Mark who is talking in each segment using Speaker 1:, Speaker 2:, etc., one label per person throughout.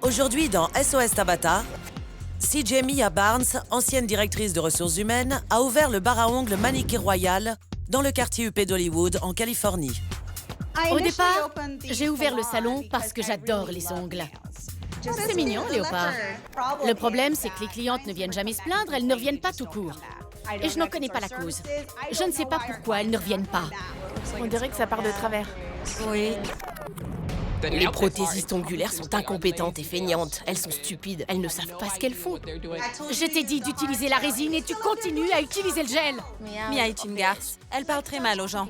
Speaker 1: Aujourd'hui, dans SOS Tabata, CJ Mia Barnes, ancienne directrice de ressources humaines, a ouvert le bar à ongles Manicure Royal dans le quartier UP d'Hollywood, en Californie.
Speaker 2: Au départ, j'ai ouvert le salon parce que j'adore les ongles. C'est mignon, Léopard. Le problème, c'est que les clientes ne viennent jamais se plaindre, elles ne reviennent pas tout court. Et je n'en connais pas la cause. Je ne sais pas pourquoi elles ne reviennent pas.
Speaker 3: On dirait que ça part de travers.
Speaker 2: Oui.
Speaker 4: Les prothésistes ongulaires sont incompétentes et feignantes. Elles sont stupides, elles ne savent pas ce qu'elles font.
Speaker 2: Je t'ai dit d'utiliser la résine et tu continues à utiliser le gel.
Speaker 5: Mia est une garce. Elle parle très mal aux gens.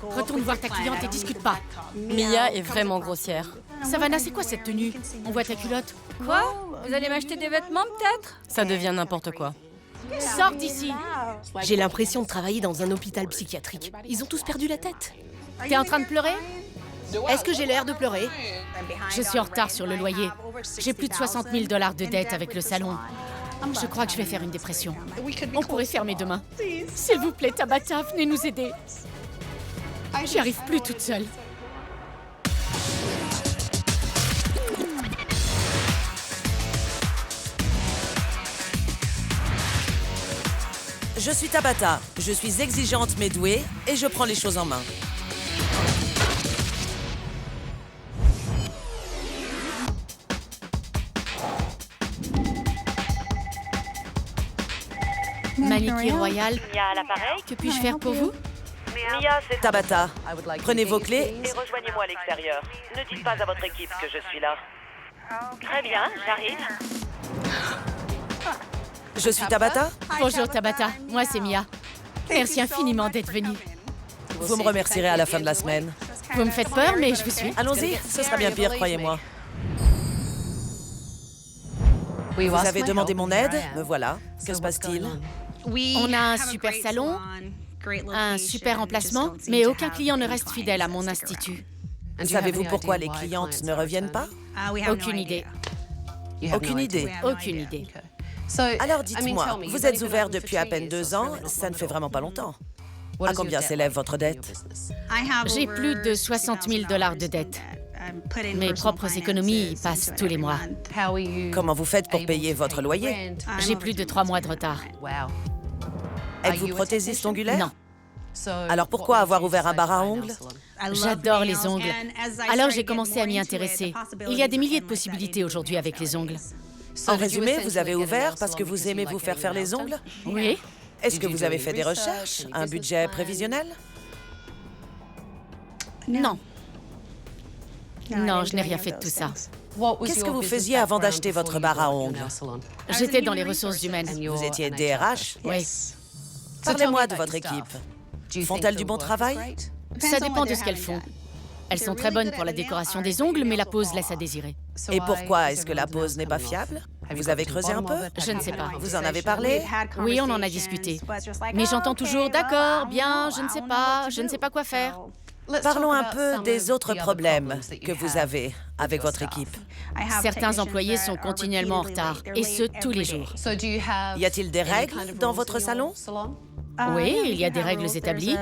Speaker 2: Retourne voir ta cliente et discute pas.
Speaker 4: Mia est vraiment grossière.
Speaker 2: Savannah, c'est quoi cette tenue? On voit ta culotte.
Speaker 5: Quoi? Vous allez m'acheter des vêtements, peut-être?
Speaker 4: Ça devient n'importe quoi.
Speaker 2: Sors d'ici.
Speaker 4: J'ai l'impression de travailler dans un hôpital psychiatrique. Ils ont tous perdu la tête.
Speaker 2: T'es en train de pleurer?
Speaker 4: Est-ce que j'ai l'air de pleurer?
Speaker 2: Je suis en retard sur le loyer. J'ai plus de 60 000 $ de dette avec le salon. Je crois que je vais faire une dépression. On pourrait fermer demain. S'il vous plaît, Tabata, venez nous aider. J'y arrive plus toute seule.
Speaker 1: Je suis Tabata, je suis exigeante mais douée et je prends les choses en main.
Speaker 2: Manicure Royal,
Speaker 6: Mia à l'appareil.
Speaker 2: que puis-je faire pour vous?
Speaker 6: Mia, c'est
Speaker 1: Tabata, prenez vos clés.
Speaker 6: et rejoignez-moi à l'extérieur. Ne dites pas à votre équipe que je suis là. Très bien, j'arrive.
Speaker 1: Je suis Tabata.
Speaker 2: Bonjour Tabata, moi c'est Mia. Merci infiniment d'être venue.
Speaker 1: Vous me remercierez à la fin de la semaine.
Speaker 2: Vous me faites peur, mais je vous suis.
Speaker 1: Allons-y, ce sera bien pire, croyez-moi. Vous avez demandé mon aide, me voilà. Que se passe-t-il?
Speaker 2: On a un super salon, un super emplacement, mais aucun client ne reste fidèle à mon institut.
Speaker 1: Savez-vous pourquoi les clientes ne reviennent pas?
Speaker 2: Aucune idée.
Speaker 1: Aucune idée.
Speaker 2: Aucune idée.
Speaker 1: Alors dites-moi, vous êtes ouvert depuis à peine 2 ans, ça ne fait vraiment pas longtemps. À combien s'élève votre dette?
Speaker 2: J'ai plus de 60 000 $ de dette. Mes propres économies y passent tous les mois.
Speaker 1: Comment vous faites pour payer votre loyer?
Speaker 2: J'ai plus de 3 mois de retard.
Speaker 1: Êtes-vous prothésiste ongulaire?
Speaker 2: Non.
Speaker 1: Alors pourquoi avoir ouvert un bar à ongles?
Speaker 2: J'adore les ongles. Alors j'ai commencé à m'y intéresser. Il y a des milliers de possibilités aujourd'hui avec les ongles.
Speaker 1: En résumé, vous avez ouvert parce que vous aimez vous faire les ongles?
Speaker 2: Oui.
Speaker 1: Est-ce que vous avez fait des recherches? Un budget prévisionnel?
Speaker 2: Non. Non, je n'ai rien fait de tout ça.
Speaker 1: Qu'est-ce que vous faisiez avant d'acheter votre bar à ongles?
Speaker 2: J'étais dans les ressources humaines.
Speaker 1: Vous étiez DRH?
Speaker 2: Oui.
Speaker 1: Parlez-moi de votre équipe. Font-elles du bon travail?
Speaker 2: Ça dépend de ce qu'elles font. Elles sont très bonnes pour la décoration des ongles, mais la pose laisse à désirer.
Speaker 1: Et pourquoi est-ce que la pose n'est pas fiable? Vous avez creusé un peu?
Speaker 2: Je ne sais pas.
Speaker 1: Vous en avez parlé?
Speaker 2: Oui, on en a discuté. Mais j'entends toujours « D'accord, bien, je ne sais pas quoi faire ».
Speaker 1: Parlons un peu des autres problèmes que vous avez avec votre équipe.
Speaker 2: Certains employés sont continuellement en retard, et ce, tous les jours.
Speaker 1: Y a-t-il des règles dans votre salon?
Speaker 2: Oui, il y a des règles établies.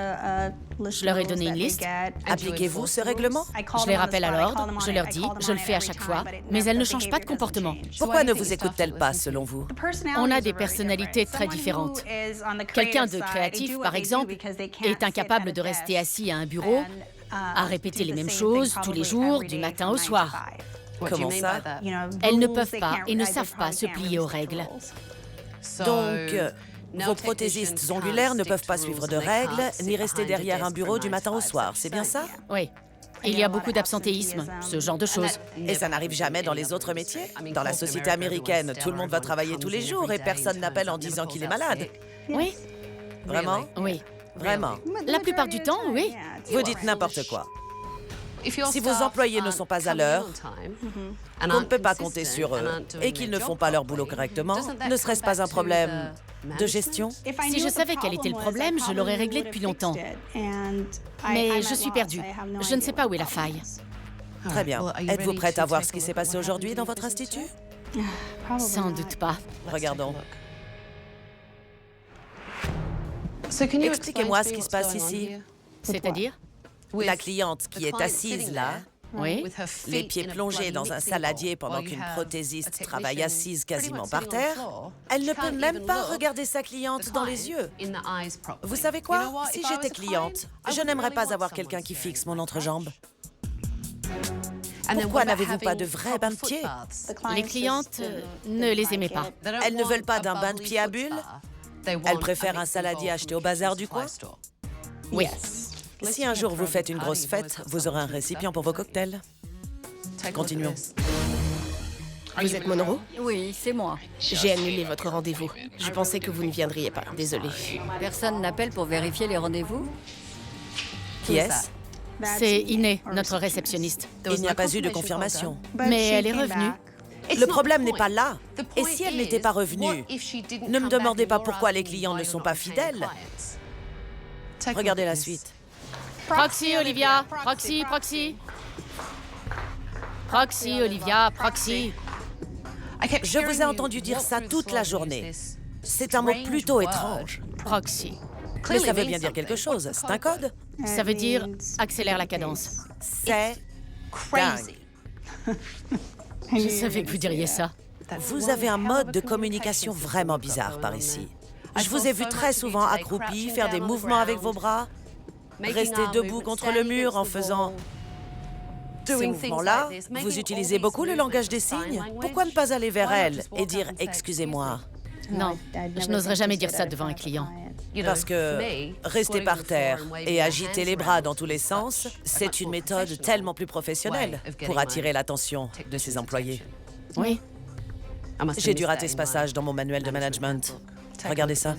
Speaker 2: Je leur ai donné une liste.
Speaker 1: Appliquez-vous ce règlement?
Speaker 2: Je les rappelle à l'ordre, je leur dis, je le fais à chaque fois, mais elles ne changent pas de comportement.
Speaker 1: Pourquoi ne vous écoutent-elles pas, selon vous?
Speaker 2: On a des personnalités très différentes. Quelqu'un de créatif, par exemple, est incapable de rester assis à un bureau, à répéter les mêmes choses tous les jours, du matin au soir.
Speaker 1: Comment ça?
Speaker 2: Elles ne peuvent pas et ne savent pas se plier aux règles.
Speaker 1: Donc, vos prothésistes ongulaires ne peuvent pas suivre de règles, ni rester derrière un bureau du matin au soir, c'est bien ça?
Speaker 2: Oui. Il y a beaucoup d'absentéisme, ce genre de choses.
Speaker 1: Et ça n'arrive jamais dans les autres métiers? Dans la société américaine, tout le monde va travailler tous les jours et personne n'appelle en disant qu'il est malade.
Speaker 2: Oui,
Speaker 1: Vraiment?
Speaker 2: oui.
Speaker 1: Vraiment?
Speaker 2: La plupart du temps, oui.
Speaker 1: Vous dites n'importe quoi. Si vos employés ne sont pas à l'heure, qu'on ne peut pas compter sur eux et qu'ils ne font pas leur boulot correctement, ne serait-ce pas un problème de gestion?
Speaker 2: Si je savais quel était le problème, je l'aurais réglé depuis longtemps. Mais je suis perdue. Je ne sais pas où est la faille.
Speaker 1: Très bien. Êtes-vous prête à voir ce qui s'est passé aujourd'hui dans votre institut?
Speaker 2: Sans doute pas.
Speaker 1: Regardons. Expliquez-moi ce qui se passe ici.
Speaker 2: C'est-à-dire?
Speaker 1: La cliente qui est assise là
Speaker 2: Oui.
Speaker 1: Les pieds plongés dans un saladier pendant qu'une prothésiste travaille assise quasiment par terre, elle ne peut même pas regarder sa cliente dans les yeux. Vous savez quoi? Si j'étais cliente, je n'aimerais pas avoir quelqu'un qui fixe mon entrejambe. Pourquoi n'avez-vous pas de vrais bains de pieds?
Speaker 2: Les clientes ne les aimaient pas.
Speaker 1: Elles ne veulent pas d'un bain de pied à bulles? Elles préfèrent un saladier acheté au bazar du coin?
Speaker 2: Oui.
Speaker 1: Si un jour vous faites une grosse fête, vous aurez un récipient pour vos cocktails. Continuons.
Speaker 4: Vous êtes Monroe?
Speaker 5: Oui, c'est moi.
Speaker 4: J'ai annulé votre rendez-vous. Je pensais que vous ne viendriez pas. Désolée.
Speaker 5: Personne n'appelle pour vérifier les rendez-vous?
Speaker 1: Qui est-ce?
Speaker 2: C'est Iné, notre réceptionniste.
Speaker 1: Il n'y a pas eu de confirmation.
Speaker 2: Mais elle est revenue.
Speaker 1: Le problème n'est pas là. Et si elle n'était pas revenue? Ne me demandez pas pourquoi les clients ne sont pas fidèles. Regardez la suite.
Speaker 2: Proxy, Olivia. Proxy, proxy. Proxy, Olivia, proxy.
Speaker 1: Je vous ai entendu dire ça toute la journée. C'est un mot plutôt étrange.
Speaker 2: Proxy.
Speaker 1: Mais ça veut bien dire quelque chose. C'est un code?
Speaker 2: Ça veut dire accélère la cadence.
Speaker 1: C'est dingue.
Speaker 2: Je savais que vous diriez ça.
Speaker 1: Vous avez un mode de communication vraiment bizarre par ici. Je vous ai vu très souvent accroupi, faire des mouvements avec vos bras, rester debout contre le mur en faisant ces mouvements-là. Vous utilisez beaucoup le langage des signes. Pourquoi ne pas aller vers elle et dire « excusez-moi » ?
Speaker 2: Non, je n'oserais jamais dire ça devant un client.
Speaker 1: Parce que rester par terre et agiter les bras dans tous les sens, c'est une méthode tellement plus professionnelle pour attirer l'attention de ses employés.
Speaker 2: Oui.
Speaker 1: J'ai dû rater ce passage dans mon manuel de management. Regardez ça.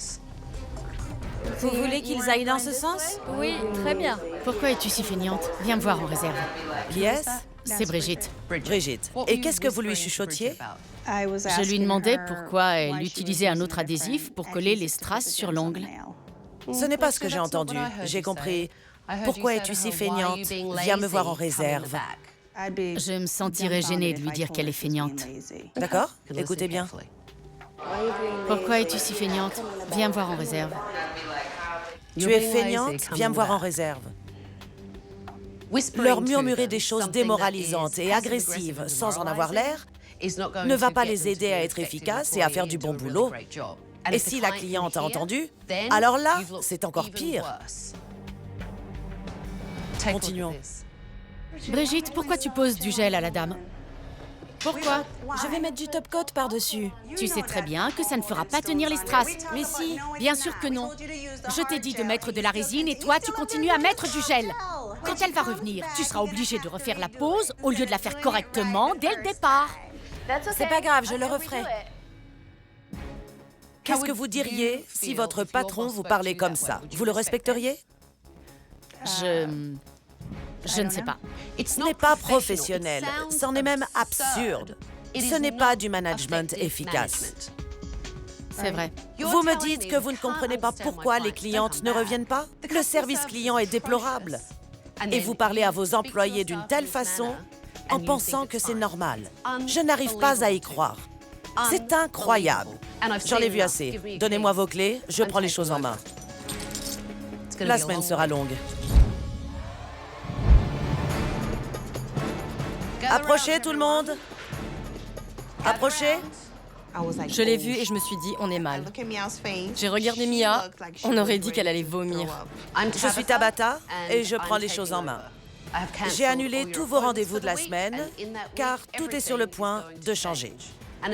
Speaker 5: Vous voulez qu'ils aillent dans ce sens? Oui, très bien.
Speaker 2: Pourquoi es-tu si feignante? Viens me voir en réserve.
Speaker 1: Qui est-ce?
Speaker 2: C'est Brigitte.
Speaker 1: Brigitte. Et qu'est-ce que vous lui chuchotiez?
Speaker 2: Je lui demandais pourquoi elle utilisait un autre adhésif pour coller les strass sur l'ongle.
Speaker 1: Ce n'est pas ce que j'ai entendu. J'ai compris. Pourquoi es-tu si feignante? Viens me voir en réserve.
Speaker 2: Je me sentirais gênée de lui dire qu'elle est feignante.
Speaker 1: D'accord? Écoutez bien.
Speaker 2: Pourquoi es-tu si feignante? Viens me voir en réserve.
Speaker 1: Tu es feignante? Viens me voir en réserve. Leur murmurer des choses démoralisantes et agressives sans en avoir l'air ne va pas les aider à être efficaces et à faire du bon boulot. Et si la cliente a entendu, alors là, c'est encore pire. Continuons.
Speaker 2: Brigitte, pourquoi tu poses du gel à la dame? Pourquoi?
Speaker 5: Je vais mettre du top coat par-dessus.
Speaker 2: Tu sais très bien que ça ne fera pas tenir les strass.
Speaker 5: Mais si.
Speaker 2: Bien sûr que non. Je t'ai dit de mettre de la résine et toi, tu continues à mettre du gel. Quand elle va revenir, tu seras obligé de refaire la pose au lieu de la faire correctement dès le départ.
Speaker 5: C'est pas grave, je le referai.
Speaker 1: Qu'est-ce que vous diriez si votre patron vous parlait comme ça? Vous le respecteriez?
Speaker 2: Je ne sais pas.
Speaker 1: Ce n'est pas professionnel, c'en est même absurde. Ce n'est pas du management efficace.
Speaker 2: C'est vrai.
Speaker 1: Vous me dites que vous ne comprenez pas pourquoi les clientes ne reviennent pas? Le service client est déplorable. Et vous parlez à vos employés d'une telle façon en pensant que c'est normal. Je n'arrive pas à y croire. C'est incroyable. J'en ai vu assez. Donnez-moi vos clés, je prends les choses en main. La semaine sera longue. Approchez tout le monde. Approchez.
Speaker 7: Je l'ai vue et je me suis dit, on est mal. J'ai regardé Mia, on aurait dit qu'elle allait vomir.
Speaker 1: Je suis Tabata et je prends les choses en main. J'ai annulé tous vos rendez-vous de la semaine car tout est sur le point de changer.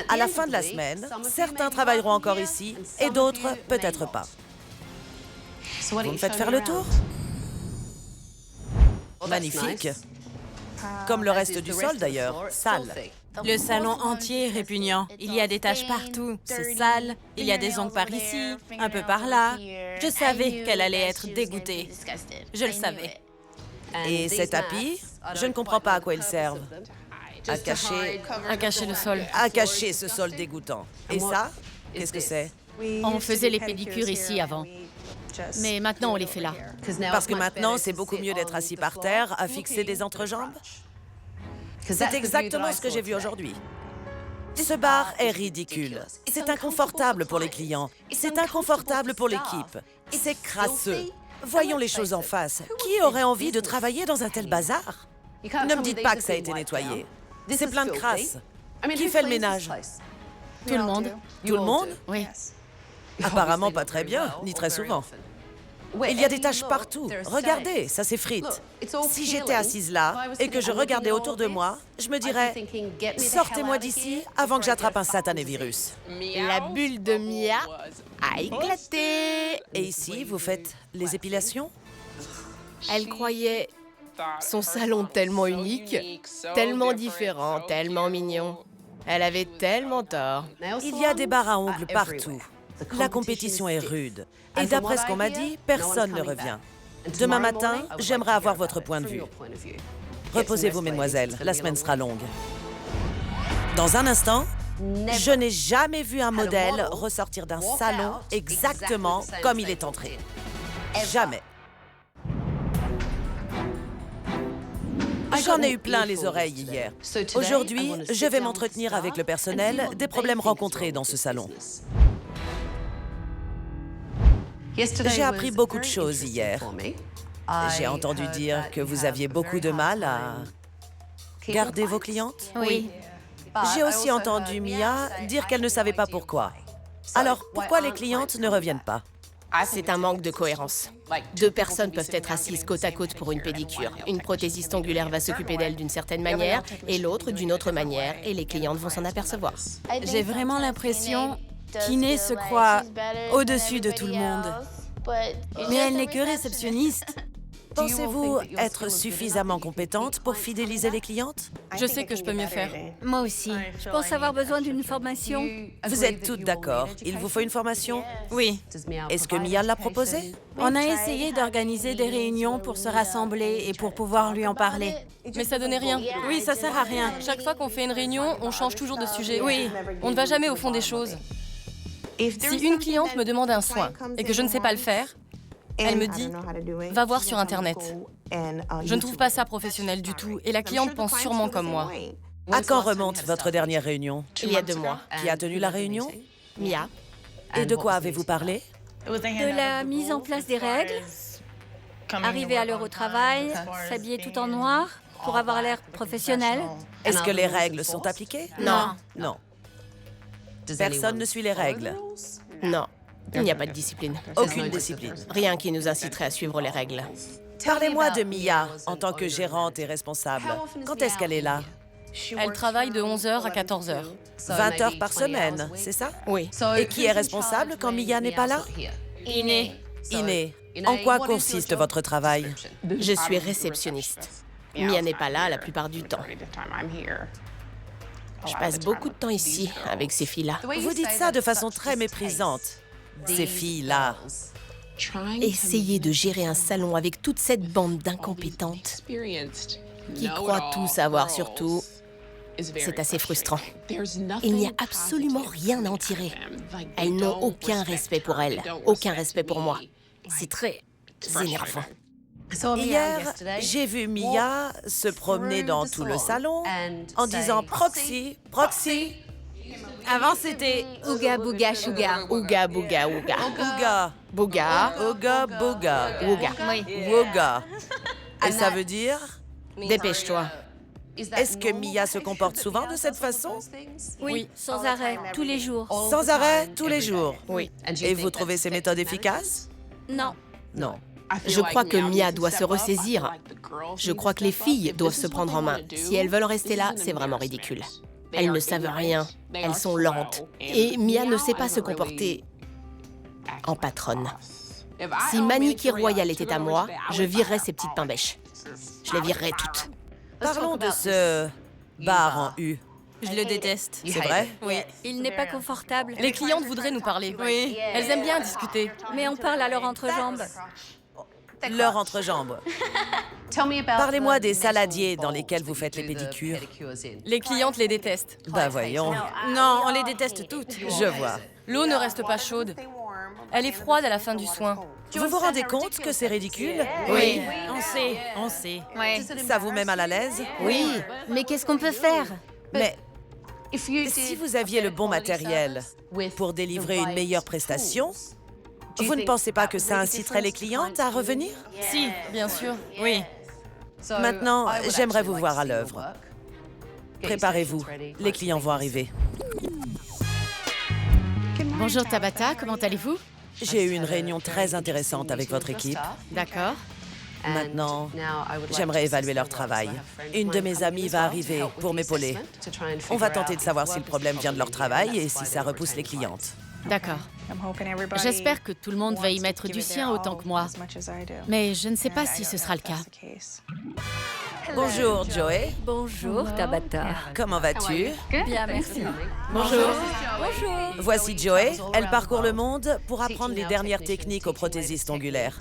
Speaker 1: À la fin de la semaine, certains travailleront encore ici et d'autres peut-être pas. Vous me faites faire le tour? Magnifique. Comme le reste du sol d'ailleurs, sale.
Speaker 5: Le salon entier est répugnant. Il y a des taches partout. C'est sale. Il y a des ongles par ici, un peu par là. Je savais qu'elle allait être dégoûtée. Je le savais.
Speaker 1: Et ces tapis, je ne comprends pas à quoi ils servent. À cacher
Speaker 7: le sol.
Speaker 1: À cacher ce sol dégoûtant. Et ça, qu'est-ce que c'est?
Speaker 2: On faisait les pédicures ici avant. Mais maintenant, on les fait là.
Speaker 1: Parce que maintenant, c'est beaucoup mieux d'être assis par terre, à fixer des entrejambes. C'est exactement ce que j'ai vu aujourd'hui. Ce bar est ridicule. C'est inconfortable pour les clients. C'est inconfortable pour l'équipe. C'est crasseux. Voyons les choses en face. Qui aurait envie de travailler dans un tel bazar? Ne me dites pas que ça a été nettoyé. C'est plein de crasse. Qui fait le ménage?
Speaker 2: Tout le monde.
Speaker 1: Tout le monde?
Speaker 2: Oui.
Speaker 1: Apparemment pas très bien, ni très souvent. Il y a des taches partout. Regardez, ça s'effrite. Si j'étais assise là et que je regardais autour de moi, je me dirais « Sortez-moi d'ici avant que j'attrape un satané virus. »
Speaker 4: La bulle de Mia a éclaté.
Speaker 1: Et ici, vous faites les épilations?
Speaker 4: Elle croyait son salon tellement unique, tellement différent, tellement mignon. Elle avait tellement tort.
Speaker 1: Il y a des barres à ongles partout. La compétition est rude. Et d'après ce qu'on m'a dit, personne ne revient. Demain matin, j'aimerais avoir votre point de vue. Reposez-vous, mesdemoiselles, la semaine sera longue. Dans un instant, je n'ai jamais vu un modèle ressortir d'un salon exactement comme il est entré. Jamais. J'en ai eu plein les oreilles hier. Aujourd'hui, je vais m'entretenir avec le personnel des problèmes rencontrés dans ce salon. J'ai appris beaucoup de choses hier. J'ai entendu dire que vous aviez beaucoup de mal à garder vos clientes.
Speaker 2: Oui.
Speaker 1: J'ai aussi entendu Mia dire qu'elle ne savait pas pourquoi. Alors, pourquoi les clientes ne reviennent pas?
Speaker 4: C'est un manque de cohérence. 2 personnes peuvent être assises côte à côte pour une pédicure. Une prothésiste ongulaire va s'occuper d'elle d'une certaine manière et l'autre d'une autre manière, et les clientes vont s'en apercevoir.
Speaker 5: J'ai vraiment l'impression qu'Iné se croit au-dessus de tout le monde. Mais elle n'est que réceptionniste.
Speaker 1: Pensez-vous être suffisamment compétente pour fidéliser les clientes?
Speaker 5: Je sais que je peux mieux faire.
Speaker 2: Moi aussi. Je pense avoir besoin d'une formation.
Speaker 1: Vous êtes toutes d'accord. Il vous faut une formation?
Speaker 5: Oui.
Speaker 1: Est-ce que Mia l'a proposé?
Speaker 5: On a essayé d'organiser des réunions pour se rassembler et pour pouvoir lui en parler. Mais ça donnait rien. Oui, ça sert à rien. Chaque fois qu'on fait une réunion, on change toujours de sujet. Oui, on ne va jamais au fond des choses. Si une cliente me demande un soin et que je ne sais pas le faire, elle me dit « Va voir sur Internet ». Je ne trouve pas ça professionnel du tout et la cliente pense sûrement comme moi.
Speaker 1: À quand remonte votre dernière réunion?
Speaker 4: Il y a 2 mois.
Speaker 1: Qui a tenu la réunion?
Speaker 4: Mia.
Speaker 1: Et de quoi avez-vous parlé?
Speaker 8: De la mise en place des règles, arriver à l'heure au travail, s'habiller tout en noir pour avoir l'air professionnel.
Speaker 1: Est-ce que les règles sont appliquées?
Speaker 4: Non.
Speaker 1: Non. Personne ne suit les règles.
Speaker 4: Non. Il n'y a pas de discipline.
Speaker 1: Aucune discipline.
Speaker 4: Rien qui nous inciterait à suivre les règles.
Speaker 1: Parlez-moi de Mia en tant que gérante et responsable. Quand est-ce qu'elle est là?
Speaker 5: Elle travaille de 11h à 14h.
Speaker 1: 20 heures par semaine, c'est ça?
Speaker 4: Oui.
Speaker 1: Et qui est responsable quand Mia n'est pas là?
Speaker 5: Iné.
Speaker 1: Iné. En quoi consiste votre travail?
Speaker 4: Je suis réceptionniste. Mia n'est pas là la plupart du temps. Je passe beaucoup de temps ici, avec ces filles-là.
Speaker 1: Vous dites ça de façon très méprisante. Ces filles-là.
Speaker 4: Essayer de gérer un salon avec toute cette bande d'incompétentes qui croient tout savoir sur tout, c'est assez frustrant. Il n'y a absolument rien à en tirer. Elles n'ont aucun respect pour elles, aucun respect pour moi. C'est très énervant.
Speaker 1: Hier, j'ai vu Mia se promener dans tout le salon en disant « Proxy, Proxy ».
Speaker 5: Avant, c'était
Speaker 8: Ouga bouga shuga.
Speaker 4: Ouga, bouga, ouga.
Speaker 1: Ouga,
Speaker 4: Bouga,
Speaker 1: ouga, bouga,
Speaker 4: ouga.
Speaker 1: ouga. Et ça veut dire?
Speaker 4: Dépêche-toi.
Speaker 1: Est-ce que Mia se comporte souvent de cette façon?
Speaker 8: Oui, sans arrêt, tous les jours.
Speaker 1: Sans arrêt, tous les jours?
Speaker 4: Oui.
Speaker 1: Et vous trouvez ces méthodes efficaces?
Speaker 8: Non.
Speaker 1: Non.
Speaker 4: Je crois que Mia doit se ressaisir. Je crois que les filles doivent se prendre en main. Si elles veulent rester là, c'est vraiment ridicule. Elles ne savent rien. Elles sont lentes. Et Mia ne sait pas se comporter en patronne. Si Manny Royal était à moi, je virerais ces petites pain-bêches. Je les virerais toutes.
Speaker 1: Parlons de ce bar en U.
Speaker 5: Je le déteste.
Speaker 1: C'est vrai?
Speaker 5: Oui.
Speaker 8: Il n'est pas confortable.
Speaker 5: Les clientes voudraient nous parler. Oui. Elles aiment bien discuter.
Speaker 8: Mais on parle à leur entrejambe.
Speaker 1: Leur entrejambe. Parlez-moi des saladiers dans lesquels vous faites les pédicures.
Speaker 5: Les clientes les détestent.
Speaker 1: Ben voyons.
Speaker 5: Non, on les déteste toutes.
Speaker 1: Je vois.
Speaker 5: L'eau ne reste pas chaude. Elle est froide à la fin du soin.
Speaker 1: Vous vous rendez compte que c'est ridicule?
Speaker 5: Oui, on sait.
Speaker 1: Ça vous met mal à l'aise?
Speaker 4: Oui.
Speaker 8: Mais qu'est-ce qu'on peut faire?
Speaker 1: Mais si vous aviez le bon matériel pour délivrer une meilleure prestation, vous ne pensez pas que ça inciterait les clientes à revenir?
Speaker 5: Si, bien sûr. Oui.
Speaker 1: Maintenant, j'aimerais vous voir à l'œuvre. Préparez-vous, les clients vont arriver.
Speaker 2: Bonjour Tabata, comment allez-vous?
Speaker 1: J'ai eu une réunion très intéressante avec votre équipe.
Speaker 2: D'accord.
Speaker 1: Maintenant, j'aimerais évaluer leur travail. Une de mes amies va arriver pour m'épauler. On va tenter de savoir si le problème vient de leur travail et si ça repousse les clientes.
Speaker 2: D'accord. J'espère que tout le monde va y mettre du sien autant que moi. Mais je ne sais pas si ce sera le cas.
Speaker 1: Bonjour, Joey.
Speaker 8: Bonjour, Tabata.
Speaker 1: Comment vas-tu?
Speaker 8: Bien, merci.
Speaker 2: Bonjour.
Speaker 8: Bonjour.
Speaker 1: Voici Joey. Elle parcourt le monde pour apprendre les dernières techniques aux prothésistes ongulaires.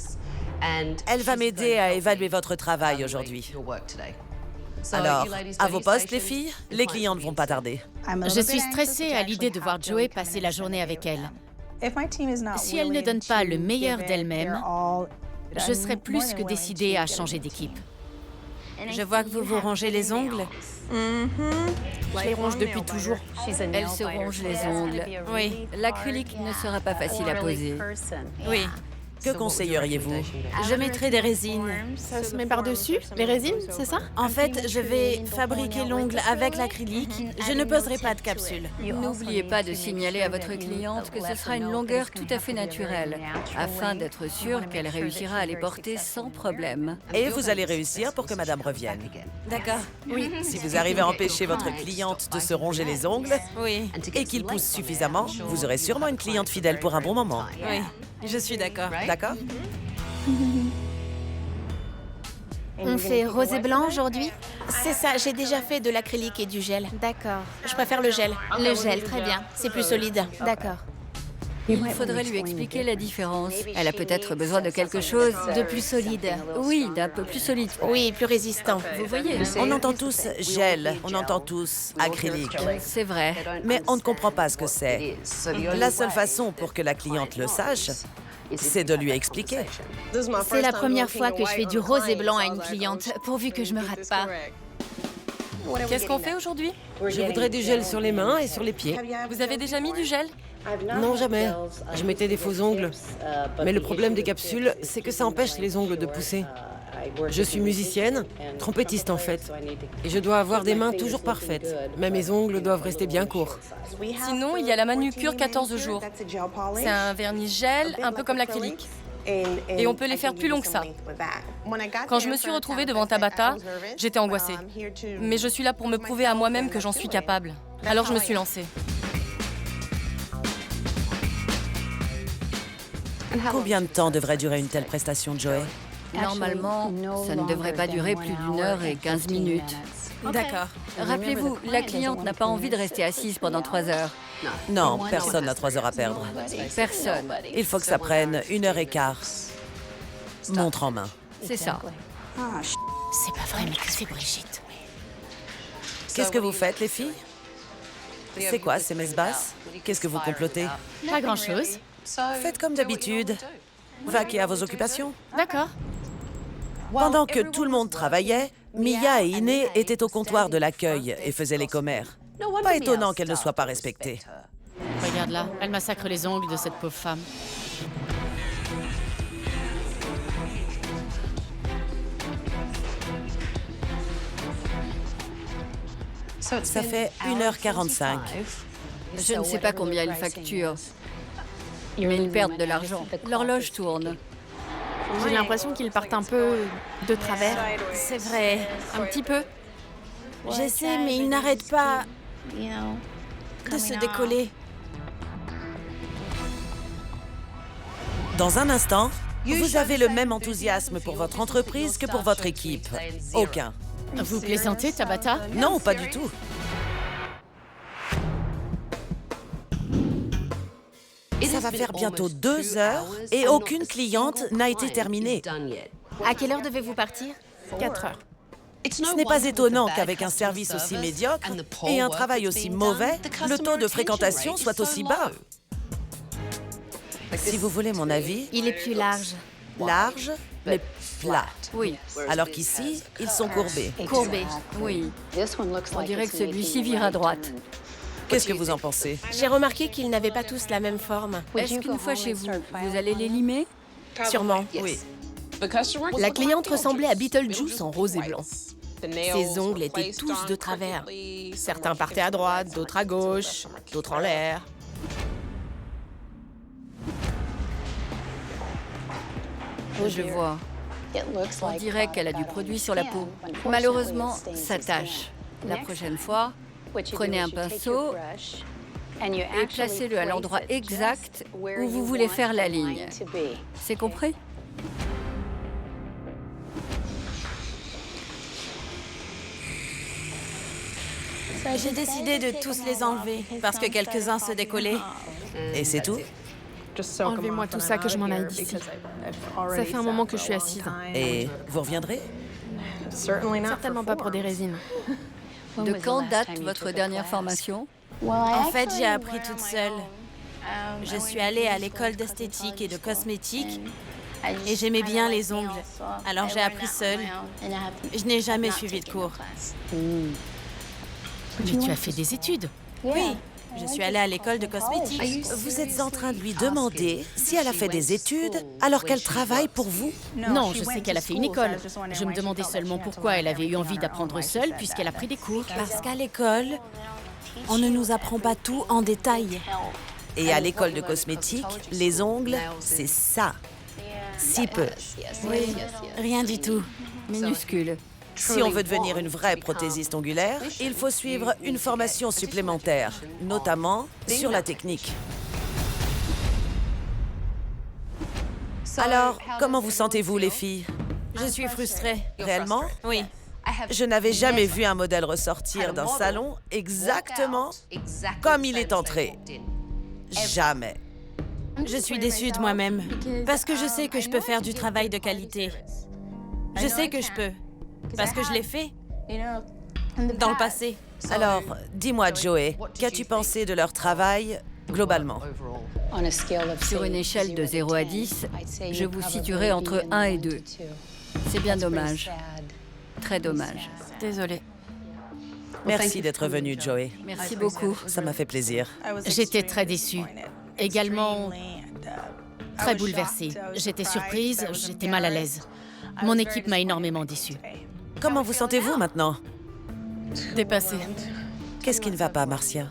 Speaker 1: Elle va m'aider à évaluer votre travail aujourd'hui. Alors, à vos postes, les filles, les clients ne vont pas tarder.
Speaker 2: Je suis stressée à l'idée de voir Joey passer la journée avec elle. Si elle ne donne pas le meilleur d'elle-même, je serai plus que décidée à changer d'équipe.
Speaker 5: Je vois que vous vous rongez les ongles.
Speaker 3: Je les ronge depuis toujours.
Speaker 8: Elle se ronge les ongles.
Speaker 5: Oui,
Speaker 8: L'acrylique ne sera pas facile à poser.
Speaker 5: oui.
Speaker 1: Que conseilleriez-vous?
Speaker 5: Je mettrai des résines.
Speaker 3: Ça se met par-dessus? Les résines, c'est ça?
Speaker 5: En fait, je vais fabriquer l'ongle avec l'acrylique. Je ne poserai pas de capsule.
Speaker 8: N'oubliez pas de signaler à votre cliente que ce sera une longueur tout à fait naturelle, afin d'être sûr qu'elle réussira à les porter sans problème.
Speaker 1: Et vous allez réussir pour que madame revienne.
Speaker 5: D'accord.
Speaker 1: Oui. Si vous arrivez à empêcher votre cliente de se ronger les ongles
Speaker 5: Oui,
Speaker 1: et qu'il pousse suffisamment, vous aurez sûrement une cliente fidèle pour un bon moment.
Speaker 5: oui. Je suis d'accord.
Speaker 1: D'accord?
Speaker 3: On fait rose et blanc aujourd'hui?
Speaker 4: C'est ça, j'ai déjà fait de l'acrylique et du gel.
Speaker 3: D'accord.
Speaker 4: Je préfère le gel.
Speaker 3: Le gel, très bien.
Speaker 4: C'est plus solide.
Speaker 3: D'accord.
Speaker 8: Il faudrait lui expliquer la différence. Elle a peut-être besoin de quelque chose
Speaker 3: De plus solide.
Speaker 8: Oui, d'un peu plus solide.
Speaker 4: Oui, plus résistant.
Speaker 8: Vous voyez,
Speaker 1: On entend tous gel, on entend tous acrylique.
Speaker 8: c'est vrai.
Speaker 1: Mais on ne comprend pas ce que c'est. La seule façon pour que la cliente le sache, c'est de lui expliquer.
Speaker 3: C'est la première fois que je fais du rose et blanc à une cliente, pourvu que je me rate pas.
Speaker 5: Qu'est-ce qu'on fait aujourd'hui?
Speaker 9: Je voudrais du gel sur les mains et sur les pieds.
Speaker 5: Vous avez déjà mis du gel?
Speaker 9: Non, jamais. Je mettais des faux ongles. Mais le problème des capsules, c'est que ça empêche les ongles de pousser. Je suis musicienne, trompettiste en fait. Et je dois avoir des mains toujours parfaites. Mais mes ongles doivent rester bien courts.
Speaker 5: Sinon, il y a la manucure 14 jours. C'est un vernis gel, un peu comme l'acrylique. Et on peut les faire plus longs que ça. Quand je me suis retrouvée devant Tabata, j'étais angoissée. Mais je suis là pour me prouver à moi-même que j'en suis capable. Alors je me suis lancée.
Speaker 1: Combien de temps devrait durer une telle prestation, Joey?
Speaker 8: Normalement, ça ne devrait pas durer plus d'1 heure et 15 minutes.
Speaker 5: D'accord.
Speaker 8: Rappelez-vous, la cliente n'a pas envie de rester assise pendant 3 heures.
Speaker 1: Non, personne n'a 3 heures à perdre.
Speaker 8: Personne.
Speaker 1: Il faut que ça prenne 1h15. Montre en main.
Speaker 8: C'est ça.
Speaker 2: C'est pas vrai, mais que c'est Brigitte.
Speaker 1: Qu'est-ce que vous faites, les filles? C'est quoi ces messes basses? Qu'est-ce que vous complotez?
Speaker 2: Pas grand-chose.
Speaker 1: Faites comme d'habitude. Vaquez à vos occupations.
Speaker 2: D'accord.
Speaker 1: Pendant que tout le monde travaillait, Mia et Iné étaient au comptoir de l'accueil et faisaient les commères. Pas étonnant qu'elle ne soit pas respectée.
Speaker 2: Regarde là, elle massacre les ongles de cette pauvre femme.
Speaker 1: Ça fait 1h45.
Speaker 8: Je ne sais pas combien ils facturent, mais ils perdent de l'argent. L'horloge tourne.
Speaker 3: J'ai l'impression qu'ils partent un peu de travers.
Speaker 5: C'est vrai,
Speaker 3: Un petit peu.
Speaker 5: j'essaie, mais il n'arrête pas de se décoller.
Speaker 1: Dans un instant, vous avez le même enthousiasme pour votre entreprise que pour votre équipe. Aucun.
Speaker 2: Vous plaisantez, Tabata?
Speaker 1: Non, pas du tout. Ça va faire bientôt 2 heures et aucune cliente n'a été terminée.
Speaker 3: À quelle heure devez-vous partir? 4 heures.
Speaker 1: Ce n'est pas étonnant qu'avec un service aussi médiocre et un travail aussi mauvais, le taux de fréquentation soit aussi bas. Si vous voulez mon avis,
Speaker 3: Il est plus large.
Speaker 1: large, mais plat.
Speaker 8: Oui,
Speaker 1: Alors qu'ici, ils sont courbés.
Speaker 3: Courbé.
Speaker 8: oui. On dirait que celui-ci vire à droite.
Speaker 1: Qu'est-ce que vous en pensez?
Speaker 4: J'ai remarqué qu'ils n'avaient pas tous la même forme.
Speaker 8: Est-ce qu'une fois chez vous, vous allez les limer?
Speaker 4: Sûrement.
Speaker 1: Oui.
Speaker 4: La cliente ressemblait à Beetlejuice en rose et blanc. Ses ongles étaient tous de travers. Certains partaient à droite, d'autres à gauche, d'autres en l'air.
Speaker 8: Je vois. On dirait qu'elle a du produit sur la peau. Malheureusement, ça tâche. La prochaine fois, prenez un pinceau et placez-le à l'endroit exact où vous voulez faire la ligne. C'est compris?
Speaker 5: J'ai décidé de tous les enlever parce que quelques-uns se décollaient.
Speaker 1: Et c'est tout?
Speaker 7: Enlevez-moi tout ça, que je m'en aille d'ici. Ça fait un moment que je suis assise.
Speaker 1: Et vous reviendrez?
Speaker 7: Certainement pas pour des résines.
Speaker 8: De quand date votre dernière formation?
Speaker 5: En fait, j'ai appris toute seule. Je suis allée à l'école d'esthétique et de cosmétique et j'aimais bien les ongles. Alors j'ai appris seule. Je n'ai jamais suivi de cours.
Speaker 2: Mais tu as fait des études.
Speaker 5: Oui, je suis allée à l'école de cosmétique.
Speaker 1: Vous êtes en train de lui demander si elle a fait des études alors qu'elle travaille pour vous?
Speaker 2: Non, je sais qu'elle a fait une école. Je me demandais seulement pourquoi elle avait eu envie d'apprendre seule puisqu'elle a pris des cours.
Speaker 5: Parce qu'à l'école, on ne nous apprend pas tout en détail.
Speaker 1: Et à l'école de cosmétique, les ongles, c'est ça. Si peu.
Speaker 5: Oui, rien du tout.
Speaker 8: Minuscule.
Speaker 1: Si on veut devenir une vraie prothésiste ongulaire, il faut suivre une formation supplémentaire, notamment sur la technique. Alors, comment vous sentez-vous, les filles?
Speaker 5: Je suis frustrée.
Speaker 1: Réellement?
Speaker 5: Oui.
Speaker 1: Je n'avais jamais vu un modèle ressortir d'un salon exactement comme il est entré. Jamais.
Speaker 5: Je suis déçue de moi-même parce que je sais que je peux faire du travail de qualité. Je sais que je peux. Parce que je l'ai fait dans le passé.
Speaker 1: Alors, dis-moi, Joey, qu'as-tu pensé de leur travail globalement?
Speaker 8: Sur une échelle de 0 à 10, je vous situerai entre 1 et 2. C'est bien dommage. Très dommage.
Speaker 7: Désolée.
Speaker 1: Merci d'être venu, Joey.
Speaker 8: Merci beaucoup.
Speaker 1: Ça m'a fait plaisir.
Speaker 2: J'étais très déçue. Également très bouleversée. J'étais surprise, j'étais mal à l'aise. Mon équipe m'a énormément déçue.
Speaker 1: Comment vous sentez-vous maintenant?
Speaker 7: Dépassée.
Speaker 1: Qu'est-ce qui ne va pas, Marcia?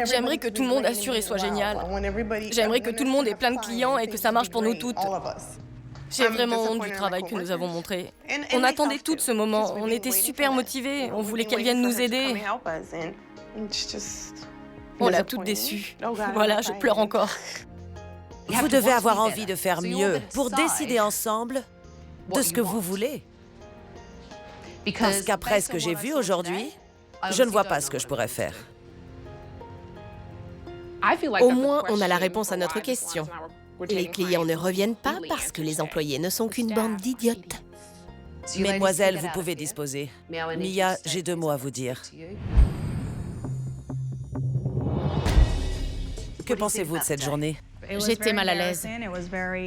Speaker 7: J'aimerais que tout le monde assure et soit génial. J'aimerais que tout le monde ait plein de clients et que ça marche pour nous toutes. J'ai vraiment honte du travail que nous avons montré. On attendait tout ce moment. On était super motivés. On voulait qu'elle vienne nous aider. On l'a toutes déçue. Voilà, je pleure encore.
Speaker 1: Vous devez avoir envie de faire mieux pour décider ensemble de ce que vous voulez. Parce qu'après ce que j'ai vu aujourd'hui, je ne vois pas ce que je pourrais faire.
Speaker 4: Au moins, on a la réponse à notre question. Les clients ne reviennent pas parce que les employés ne sont qu'une bande d'idiotes.
Speaker 1: Mesdemoiselles, vous pouvez disposer. Mia, j'ai 2 mots à vous dire. Que pensez-vous de cette journée?
Speaker 2: J'étais mal à l'aise.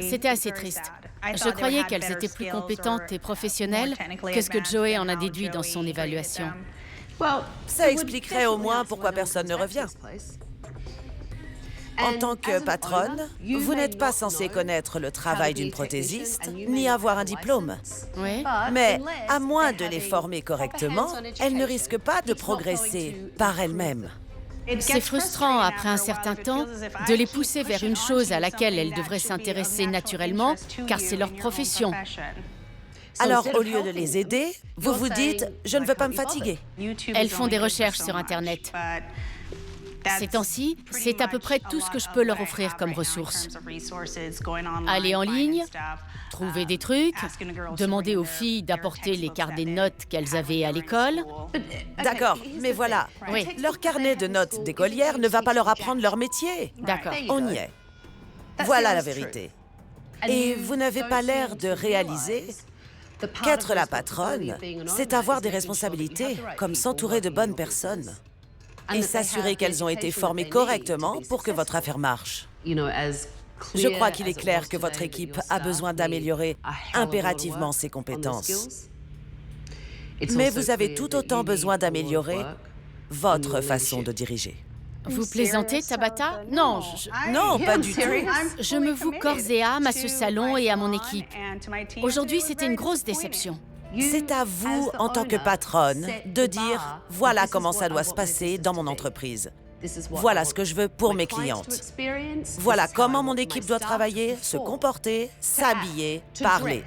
Speaker 2: C'était assez triste. Je croyais qu'elles étaient plus compétentes et professionnelles que ce que Joey en a déduit dans son évaluation.
Speaker 1: Ça expliquerait au moins pourquoi personne ne revient. En tant que patronne, vous n'êtes pas censé connaître le travail d'une prothésiste, ni avoir un diplôme.
Speaker 2: Oui.
Speaker 1: Mais à moins de les former correctement, elles ne risquent pas de progresser par elles-mêmes.
Speaker 2: C'est frustrant, après un certain temps, de les pousser vers une chose à laquelle elles devraient s'intéresser naturellement, car c'est leur profession.
Speaker 1: Alors, au lieu de les aider, vous vous dites « je ne veux pas me fatiguer ».
Speaker 2: Elles font des recherches sur Internet. Ces temps-ci, c'est à peu près tout ce que je peux leur offrir comme ressources. Aller en ligne, trouver des trucs, demander aux filles d'apporter les carnets de notes qu'elles avaient à l'école.
Speaker 1: D'accord, mais voilà,
Speaker 2: Oui.
Speaker 1: leur carnet de notes d'écolière ne va pas leur apprendre leur métier.
Speaker 2: D'accord.
Speaker 1: On y est. Voilà la vérité. Et vous n'avez pas l'air de réaliser qu'être la patronne, c'est avoir des responsabilités, comme s'entourer de bonnes personnes. Et s'assurer qu'elles ont été formées correctement pour que votre affaire marche. Je crois qu'il est clair que votre équipe a besoin d'améliorer impérativement ses compétences. Mais vous avez tout autant besoin d'améliorer votre façon de diriger.
Speaker 2: Vous plaisantez, Tabata? Non,
Speaker 1: Non, pas du tout.
Speaker 2: je me voue corps et âme à ce salon et à mon équipe. Aujourd'hui, c'était une grosse déception.
Speaker 1: C'est à vous, en tant que patronne, de dire « Voilà comment ça doit se passer dans mon entreprise. Voilà ce que je veux pour mes clientes. Voilà comment mon équipe doit travailler, se comporter, s'habiller, parler. »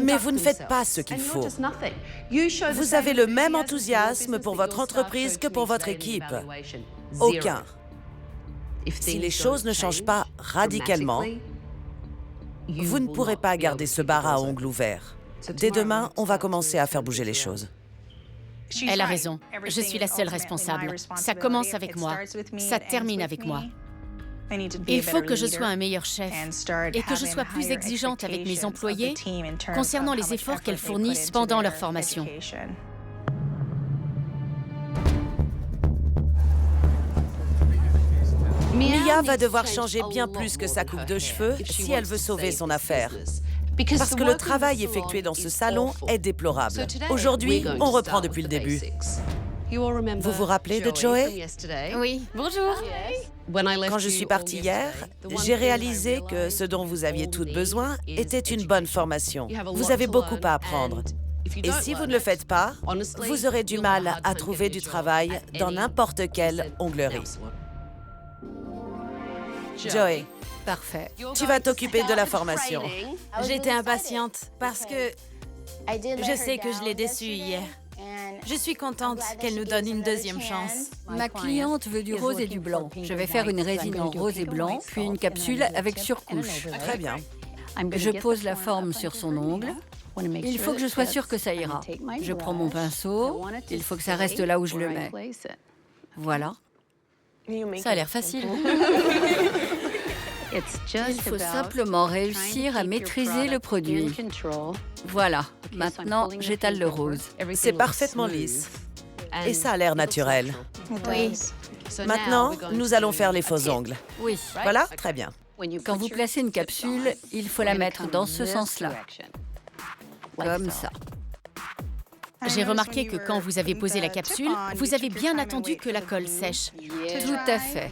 Speaker 1: Mais vous ne faites pas ce qu'il faut. Vous avez le même enthousiasme pour votre entreprise que pour votre équipe. Aucun. Si les choses ne changent pas radicalement, vous ne pourrez pas garder ce bar à ongles ouvert. Dès demain, on va commencer à faire bouger les choses.
Speaker 2: Elle a raison. Je suis la seule responsable. Ça commence avec moi. Ça termine avec moi. Il faut que je sois un meilleur chef et que je sois plus exigeante avec mes employés concernant les efforts qu'elles fournissent pendant leur formation.
Speaker 1: Mia va devoir changer bien plus que sa coupe de cheveux si elle veut sauver son affaire. Parce que le travail effectué dans ce salon est déplorable. Aujourd'hui, on reprend depuis le début. Vous vous rappelez de Joey?
Speaker 2: Oui.
Speaker 5: Bonjour.
Speaker 1: Quand je suis partie hier, j'ai réalisé que ce dont vous aviez toutes besoin était une bonne formation. Vous avez beaucoup à apprendre. Et si vous ne le faites pas, vous aurez du mal à trouver du travail dans n'importe quelle onglerie. Joey,
Speaker 4: Parfait.
Speaker 1: tu vas t'occuper de la formation.
Speaker 5: J'étais impatiente parce que je sais que je l'ai déçue hier. Je suis contente qu'elle nous donne une deuxième chance.
Speaker 8: Ma cliente veut du rose et du blanc. Je vais faire une résine en rose et blanc, puis une capsule avec surcouche.
Speaker 1: Très bien.
Speaker 8: Je pose la forme sur son ongle. Il faut que je sois sûre que ça ira. Je prends mon pinceau. Il faut que ça reste là où je le mets. Voilà.
Speaker 5: Ça a l'air facile.
Speaker 8: Il faut simplement réussir à maîtriser le produit. Voilà. Maintenant, j'étale le rose.
Speaker 1: C'est parfaitement lisse. Et ça a l'air naturel.
Speaker 2: Oui.
Speaker 1: Maintenant, nous allons faire les faux ongles.
Speaker 8: Oui.
Speaker 1: Voilà, très bien.
Speaker 8: Quand vous placez une capsule, il faut la mettre dans ce sens-là. Comme ça.
Speaker 2: J'ai remarqué que quand vous avez posé la capsule, vous avez bien attendu que la colle sèche.
Speaker 8: Tout à fait.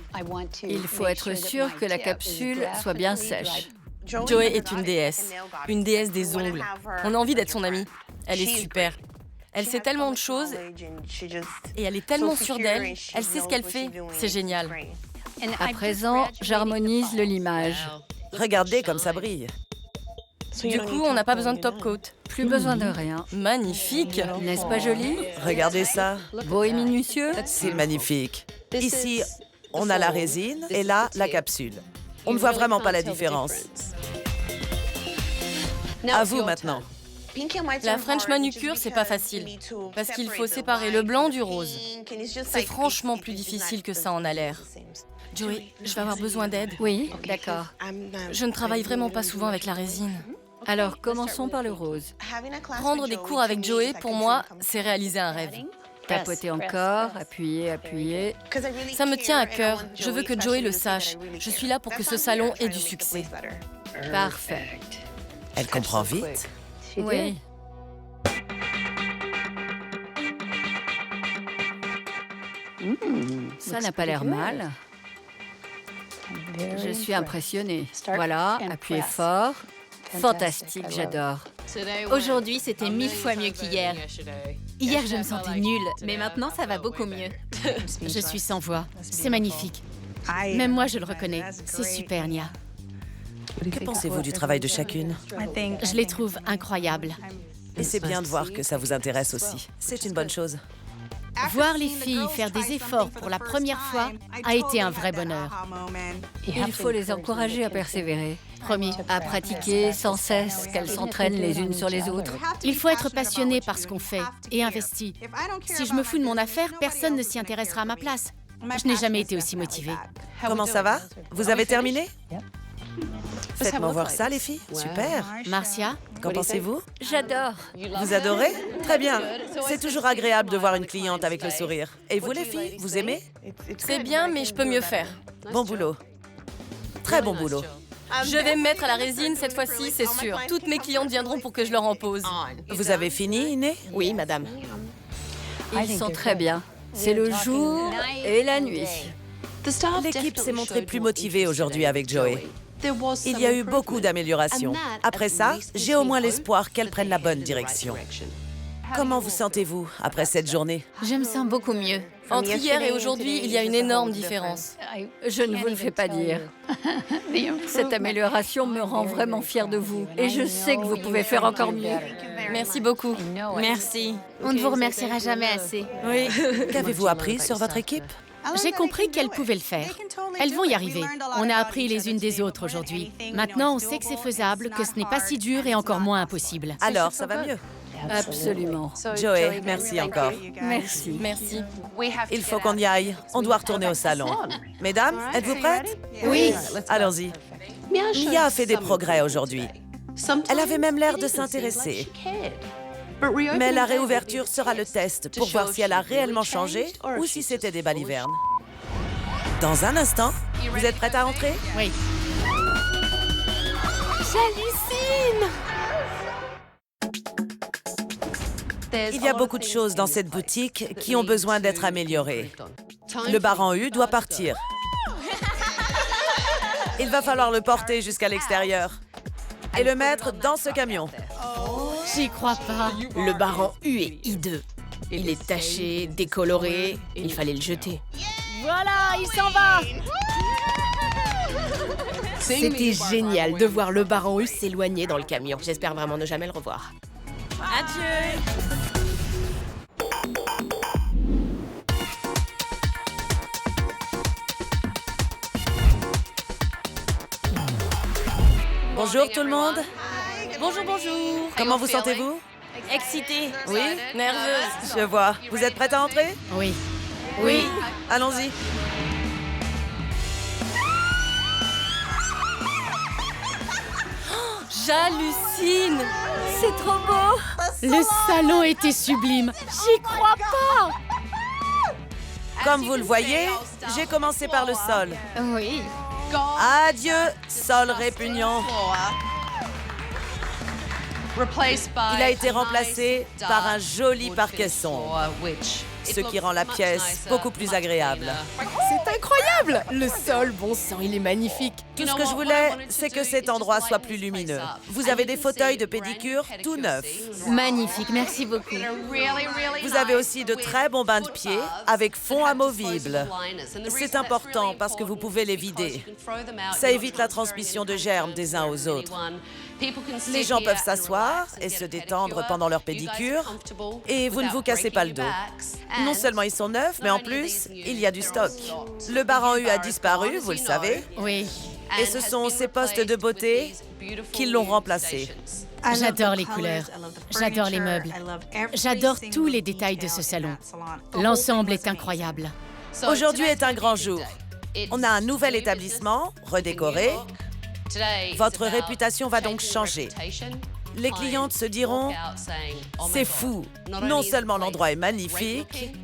Speaker 8: Il faut être sûr que la capsule soit bien sèche.
Speaker 5: Joey est une déesse des ongles. On a envie d'être son amie. Elle est super. Elle sait tellement de choses et elle est tellement sûre d'elle. Elle sait ce qu'elle fait. C'est génial.
Speaker 8: À présent, j'harmonise le limage.
Speaker 1: Regardez comme ça brille.
Speaker 5: Du coup, on n'a pas besoin de top coat.
Speaker 8: Plus besoin de rien.
Speaker 5: Magnifique.
Speaker 8: N'est-ce pas joli?
Speaker 1: Regardez ça.
Speaker 8: Beau et minutieux?
Speaker 1: C'est magnifique. Ici, on a la résine et là, la capsule. On ne voit vraiment pas la différence. À vous maintenant.
Speaker 5: La French manucure, c'est pas facile. Parce qu'il faut séparer le blanc du rose. C'est franchement plus difficile que ça en a l'air. Joey, je vais avoir besoin d'aide.
Speaker 8: Oui, d'accord.
Speaker 5: Je ne travaille vraiment pas souvent avec la résine.
Speaker 8: Alors, commençons par le rose.
Speaker 5: Prendre des cours avec Joey, pour moi, c'est réaliser un rêve.
Speaker 8: Tapotez encore, appuyez, appuyez.
Speaker 5: Ça me tient à cœur. Je veux que Joey le sache. Je suis là pour que ce salon ait du succès.
Speaker 8: Parfait.
Speaker 1: Elle comprend vite.
Speaker 8: Oui. Ça n'a pas l'air mal. Je suis impressionnée. Voilà, appuyez fort. Fantastique, j'adore.
Speaker 2: Aujourd'hui, c'était 1000 fois mieux qu'hier. Hier, je me sentais nulle, mais maintenant, ça va beaucoup mieux. Je suis sans voix. C'est magnifique. Même moi, je le reconnais. C'est super, Nia.
Speaker 1: Que pensez-vous du travail de chacune?
Speaker 2: Je les trouve incroyables.
Speaker 1: Et c'est bien de voir que ça vous intéresse aussi. C'est une bonne chose.
Speaker 2: Voir les filles faire des efforts pour la première fois a été un vrai bonheur.
Speaker 8: Il faut les encourager à persévérer.
Speaker 2: Promis.
Speaker 8: À pratiquer sans cesse, qu'elles s'entraînent les unes sur les autres.
Speaker 2: Il faut être passionné par ce qu'on fait et investi. Si je me fous de mon affaire, personne ne s'y intéressera à ma place. Je n'ai jamais été aussi motivée.
Speaker 1: Comment ça va? Vous avez terminé? Faites-moi voir ça, les filles. Super.
Speaker 2: Marcia?
Speaker 1: Qu'en pensez-vous?
Speaker 8: J'adore.
Speaker 1: Vous adorez? Très bien. C'est toujours agréable de voir une cliente avec le sourire. Et vous, les filles, vous aimez?
Speaker 5: C'est bien, mais je peux mieux faire.
Speaker 1: Bon boulot. Très bon boulot.
Speaker 5: Je vais me mettre à la résine cette fois-ci, c'est sûr. Toutes mes clientes viendront pour que je leur en pose.
Speaker 1: Vous avez fini, Iné?
Speaker 9: Oui, madame.
Speaker 8: Ils sont très bien. C'est le jour et la nuit.
Speaker 1: L'équipe s'est montrée plus motivée aujourd'hui avec Joey. Il y a eu beaucoup d'améliorations. Après ça, j'ai au moins l'espoir qu'elle prenne la bonne direction. Comment vous sentez-vous après cette journée?
Speaker 3: Je me sens beaucoup mieux.
Speaker 5: Entre hier et aujourd'hui, il y a une énorme différence.
Speaker 8: Je ne vous le fais pas dire. Cette amélioration me rend vraiment fière de vous. Et je sais que vous pouvez faire encore mieux.
Speaker 5: Merci beaucoup.
Speaker 7: Merci.
Speaker 3: On ne vous remerciera jamais assez.
Speaker 1: Oui. Qu'avez-vous appris sur votre équipe?
Speaker 2: J'ai compris qu'elles pouvaient le faire. Elles vont y arriver. On a appris les unes des autres aujourd'hui. Maintenant, on sait que c'est faisable, que ce n'est pas si dur et encore moins impossible.
Speaker 1: Alors, ça va mieux.
Speaker 8: Absolument.
Speaker 1: Joey, merci encore.
Speaker 8: Merci.
Speaker 5: Merci.
Speaker 1: Il faut qu'on y aille. On doit retourner au salon. Mesdames, êtes-vous prêtes?
Speaker 2: Oui.
Speaker 1: Allons-y. Mia a fait des progrès aujourd'hui. Elle avait même l'air de s'intéresser. Mais la réouverture sera le test pour voir si elle a réellement changé ou si c'était des balivernes. Dans un instant, vous êtes prêtes à entrer?
Speaker 2: Oui.
Speaker 3: J'hallucine!
Speaker 1: Il y a beaucoup de choses dans cette boutique qui ont besoin d'être améliorées. Le bar en U doit partir. Il va falloir le porter jusqu'à l'extérieur et le mettre dans ce camion.
Speaker 2: J'y crois pas.
Speaker 4: Le bar en U est hideux. Il est taché, décoloré. Il fallait le jeter.
Speaker 2: Voilà, il s'en va!
Speaker 4: C'était génial de voir le bar en U s'éloigner dans le camion. J'espère vraiment ne jamais le revoir.
Speaker 5: Adieu.
Speaker 1: Bonjour tout le monde.
Speaker 5: Bonjour, bonjour.
Speaker 1: Comment vous sentez-vous?
Speaker 5: Excitée.
Speaker 1: Oui?
Speaker 5: Nerveuse.
Speaker 1: Je vois. Vous êtes prêtes à entrer?
Speaker 2: Oui.
Speaker 1: Oui. Allons-y.
Speaker 5: J'hallucine.
Speaker 3: C'est trop beau!
Speaker 2: Le salon était sublime. J'y crois pas!
Speaker 1: Comme vous le voyez, j'ai commencé par le sol.
Speaker 3: Oui.
Speaker 1: Adieu, sol répugnant. Il a été remplacé par un joli parquet sombre, ce qui rend la pièce beaucoup plus agréable.
Speaker 4: C'est incroyable! Le sol, bon sang, il est magnifique.
Speaker 1: Tout ce que je voulais, c'est que cet endroit soit plus lumineux. Vous avez des fauteuils de pédicure tout neufs.
Speaker 3: Magnifique, merci beaucoup.
Speaker 1: Vous avez aussi de très bons bains de pieds avec fond amovible. C'est important parce que vous pouvez les vider. Ça évite la transmission de germes des uns aux autres. Les gens peuvent s'asseoir et se détendre pendant leur pédicure et vous ne vous cassez pas le dos. Non seulement ils sont neufs, mais en plus, il y a du stock. Le bar en U a disparu, vous le savez.
Speaker 2: Oui.
Speaker 1: Et ce sont ces postes de beauté qui l'ont remplacé.
Speaker 2: J'adore les couleurs. J'adore les meubles. J'adore tous les détails de ce salon. L'ensemble est incroyable.
Speaker 1: Aujourd'hui est un grand jour. On a un nouvel établissement, redécoré. Votre réputation va donc changer. Les clientes se diront « C'est fou, non seulement l'endroit est magnifique,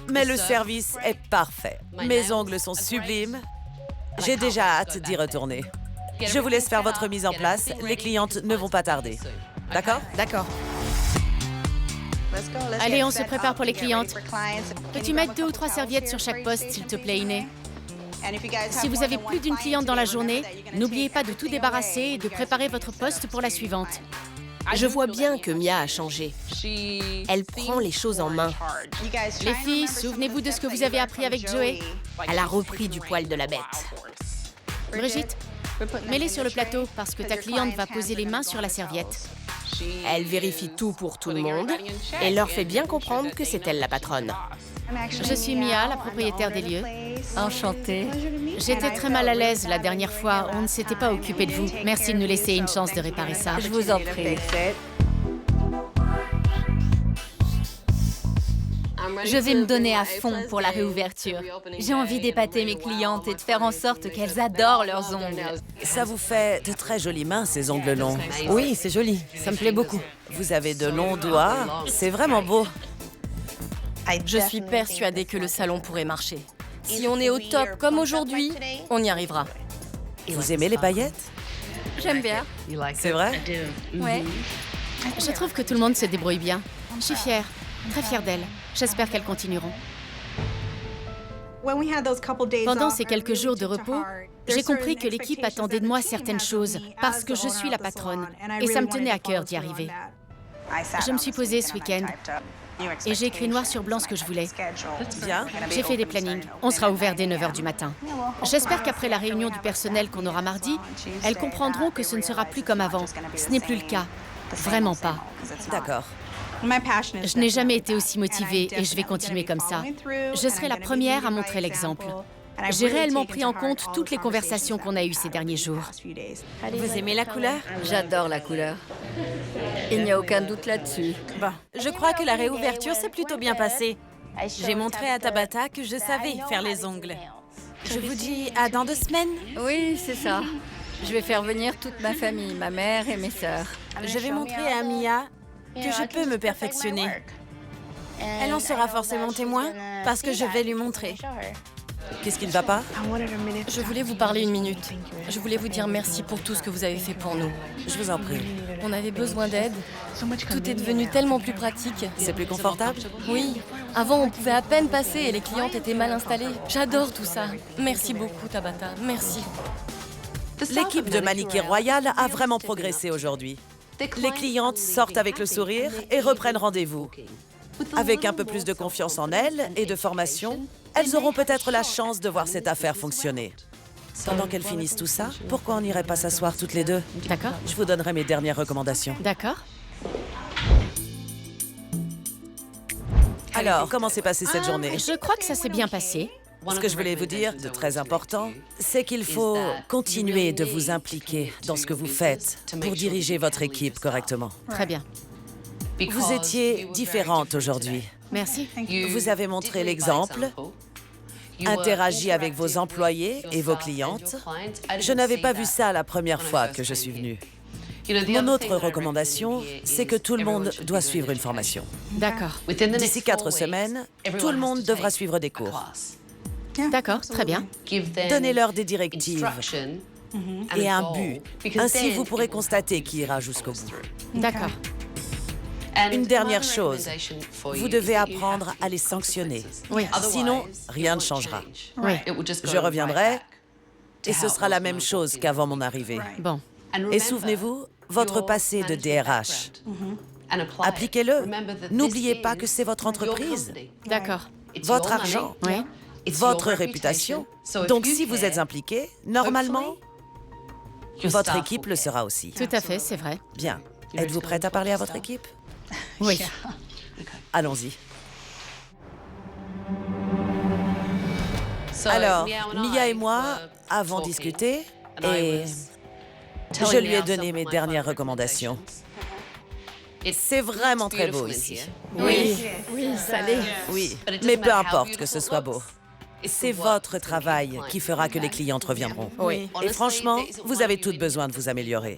Speaker 1: mais le service est parfait. Mes ongles sont sublimes. J'ai déjà hâte d'y retourner. Je vous laisse faire votre mise en place. Les clientes ne vont pas tarder. D'accord?
Speaker 4: D'accord.
Speaker 2: Allez, on se prépare pour les clientes. Peux-tu mettre 2 ou 3 serviettes sur chaque poste, s'il te plaît, Iné? Si vous avez plus d'une cliente dans la journée, n'oubliez pas de tout débarrasser et de préparer votre poste pour la suivante.
Speaker 4: Je vois bien que Mia a changé. Elle prend les choses en main.
Speaker 2: Les filles, souvenez-vous de ce que vous avez appris avec Joey.
Speaker 4: Elle a repris du poil de la bête.
Speaker 2: Brigitte, mets-les sur le plateau parce que ta cliente va poser les mains sur la serviette.
Speaker 4: Elle vérifie tout pour tout le monde et leur fait bien comprendre que c'est elle la patronne.
Speaker 2: Je suis Mia, la propriétaire des lieux.
Speaker 8: Enchantée.
Speaker 2: J'étais très mal à l'aise la dernière fois. On ne s'était pas occupé de vous. Merci de nous laisser une chance de réparer ça.
Speaker 8: Je vous en prie.
Speaker 3: Je vais me donner à fond pour la réouverture. J'ai envie d'épater mes clientes et de faire en sorte qu'elles adorent leurs ongles.
Speaker 1: Ça vous fait de très jolies mains, ces ongles longs.
Speaker 9: Oui, c'est joli. Ça me plaît beaucoup.
Speaker 1: Vous avez de longs doigts. C'est vraiment beau.
Speaker 5: Je suis persuadée que le salon pourrait marcher. Si on est au top comme aujourd'hui, on y arrivera.
Speaker 1: Vous aimez les paillettes?
Speaker 3: J'aime bien.
Speaker 1: C'est vrai?
Speaker 3: Ouais.
Speaker 2: Je trouve que tout le monde se débrouille bien. Je suis fière, très fière d'elles. J'espère qu'elles continueront. Pendant ces quelques jours de repos, j'ai compris que l'équipe attendait de moi certaines choses parce que je suis la patronne et ça me tenait à cœur d'y arriver. Je me suis posée ce week-end et j'ai écrit noir sur blanc ce que je voulais.
Speaker 1: Bien.
Speaker 2: J'ai fait des plannings. On sera ouvert dès 9 h du matin. J'espère qu'après la réunion du personnel qu'on aura mardi, elles comprendront que ce ne sera plus comme avant. Ce n'est plus le cas. Vraiment pas.
Speaker 1: D'accord.
Speaker 2: Je n'ai jamais été aussi motivée et je vais continuer comme ça. Je serai la première à montrer l'exemple. J'ai réellement pris en compte toutes les conversations qu'on a eues ces derniers jours.
Speaker 5: Vous aimez la couleur?
Speaker 8: J'adore la couleur. Il n'y a aucun doute là-dessus.
Speaker 5: Bon, je crois que la réouverture s'est plutôt bien passée. J'ai montré à Tabata que je savais faire les ongles. Je vous dis à dans 2 semaines?
Speaker 8: Oui, c'est ça. Je vais faire venir toute ma famille, ma mère et mes sœurs.
Speaker 5: Je vais montrer à Mia que je peux me perfectionner. Elle en sera forcément témoin parce que je vais lui montrer.
Speaker 1: Qu'est-ce qui ne va pas?
Speaker 7: Je voulais vous parler 1 minute. Je voulais vous dire merci pour tout ce que vous avez fait pour nous.
Speaker 1: Je vous en prie.
Speaker 7: On avait besoin d'aide. Tout est devenu tellement plus pratique.
Speaker 1: C'est plus confortable?
Speaker 7: Oui. Avant, on pouvait à peine passer et les clientes étaient mal installées. J'adore tout ça. Merci beaucoup, Tabata. Merci.
Speaker 1: L'équipe de Manicure Royal a vraiment progressé aujourd'hui. Les clientes sortent avec le sourire et reprennent rendez-vous. Avec un peu plus de confiance en elles et de formation, elles auront peut-être la chance de voir cette affaire fonctionner. Pendant qu'elles finissent tout ça, pourquoi on n'irait pas s'asseoir toutes les deux?
Speaker 2: D'accord.
Speaker 1: Je vous donnerai mes dernières recommandations.
Speaker 2: D'accord.
Speaker 1: Alors, comment s'est passée cette journée?
Speaker 2: Je crois que ça s'est bien passé.
Speaker 1: Ce que je voulais vous dire, de très important, c'est qu'il faut continuer de vous impliquer dans ce que vous faites pour diriger votre équipe correctement.
Speaker 2: Très bien.
Speaker 1: Vous étiez différente aujourd'hui.
Speaker 2: Merci.
Speaker 1: Vous avez montré l'exemple, interagi avec vos employés et vos clientes. Je n'avais pas vu ça la première fois que je suis venue. Mon autre recommandation, c'est que tout le monde doit suivre une formation.
Speaker 2: D'accord.
Speaker 1: D'ici 4 semaines, tout le monde devra suivre des cours.
Speaker 2: D'accord, très bien.
Speaker 1: Donnez-leur des directives et un but. Ainsi, vous pourrez constater qui ira jusqu'au bout.
Speaker 2: D'accord.
Speaker 1: Une dernière chose, vous devez apprendre à les sanctionner.
Speaker 2: Oui.
Speaker 1: Sinon, rien ne changera.
Speaker 2: Oui.
Speaker 1: Je reviendrai et ce sera la même chose qu'avant mon arrivée.
Speaker 2: Bon.
Speaker 1: Et souvenez-vous, votre passé de DRH. Appliquez-le. N'oubliez pas que c'est votre entreprise,
Speaker 2: D'accord.
Speaker 1: votre argent,
Speaker 2: Oui.
Speaker 1: votre réputation. Donc si vous êtes impliqué, normalement, votre équipe le sera aussi.
Speaker 2: Tout à fait, c'est vrai.
Speaker 1: Bien. Êtes-vous prête à parler à votre équipe?
Speaker 2: Oui.
Speaker 1: Allons-y. Alors, Mia et moi avons discuté et je lui ai donné mes dernières recommandations. C'est vraiment très beau ici.
Speaker 2: Oui. Oui, ça l'est.
Speaker 1: Oui, mais peu importe que ce soit beau. C'est votre travail qui fera que les clientes reviendront.
Speaker 2: Oui.
Speaker 1: Et franchement, vous avez toutes besoin de vous améliorer.